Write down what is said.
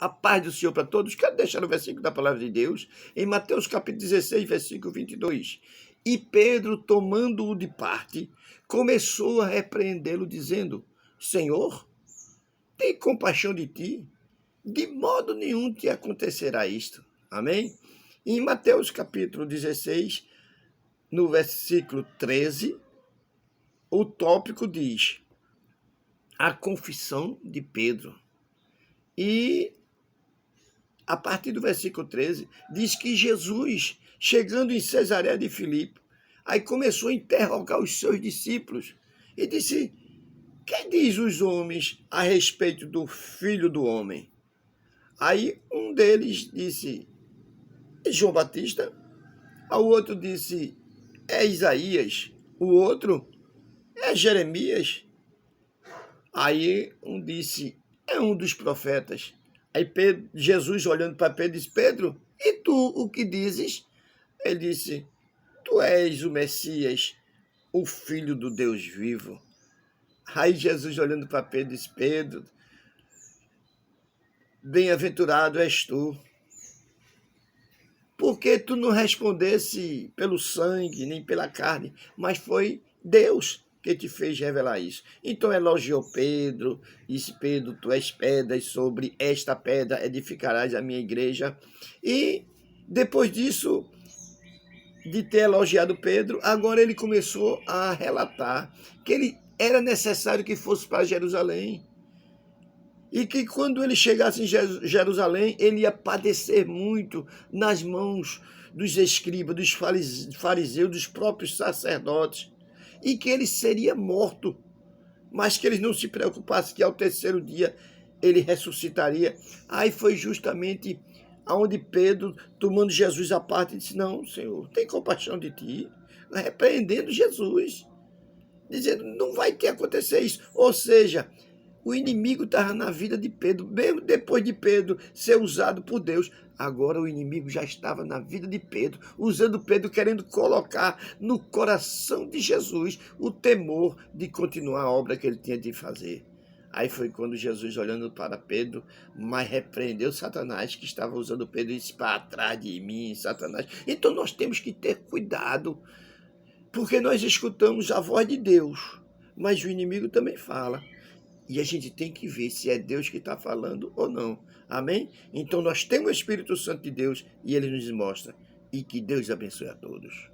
A paz do Senhor para todos. Quero deixar o versículo da palavra de Deus em Mateus capítulo 16, versículo 22. E Pedro, tomando-o de parte, começou a repreendê-lo, dizendo: Senhor, tem compaixão de ti, de modo nenhum te acontecerá isto. Amém? Em Mateus capítulo 16, no versículo 13, o tópico diz: a confissão de Pedro. E a partir do versículo 13, diz que Jesus, chegando em Cesareia de Filipe, aí começou a interrogar os seus discípulos e disse: que diz os homens a respeito do Filho do Homem? Aí um deles disse: João Batista. O outro disse: é Isaías. O outro: é Jeremias. Aí um disse: é um dos profetas. Aí Pedro, Jesus, olhando para Pedro, disse: Pedro, e tu o que dizes? Ele disse: tu és o Messias, o Filho do Deus vivo. Aí Jesus, olhando para Pedro, disse: Pedro, bem-aventurado és tu, porque tu não respondesse pelo sangue, nem pela carne, mas foi Deus que te fez revelar isso. Então elogiou Pedro, disse: Pedro, tu és pedra, e sobre esta pedra edificarás a minha igreja. E depois disso, de ter elogiado Pedro, agora ele começou a relatar que ele era necessário que fosse para Jerusalém. E que quando ele chegasse em Jerusalém, ele ia padecer muito nas mãos dos escribas, dos fariseus, dos próprios sacerdotes. E que ele seria morto, mas que eles não se preocupassem, que ao terceiro dia ele ressuscitaria. Aí foi justamente aonde Pedro, tomando Jesus à parte, disse: não, Senhor, tem compaixão de ti, repreendendo Jesus, dizendo: não vai ter acontecer isso. Ou seja, o inimigo estava na vida de Pedro, mesmo depois de Pedro ser usado por Deus. Agora o inimigo já estava na vida de Pedro, usando Pedro, querendo colocar no coração de Jesus o temor de continuar a obra que ele tinha de fazer. Aí foi quando Jesus, olhando para Pedro, mas repreendeu Satanás, que estava usando Pedro, e disse: para trás de mim, Satanás. Então nós temos que ter cuidado, porque nós escutamos a voz de Deus, mas o inimigo também fala. E a gente tem que ver se é Deus que está falando ou não. Amém? Então nós temos o Espírito Santo de Deus e ele nos mostra. E que Deus abençoe a todos.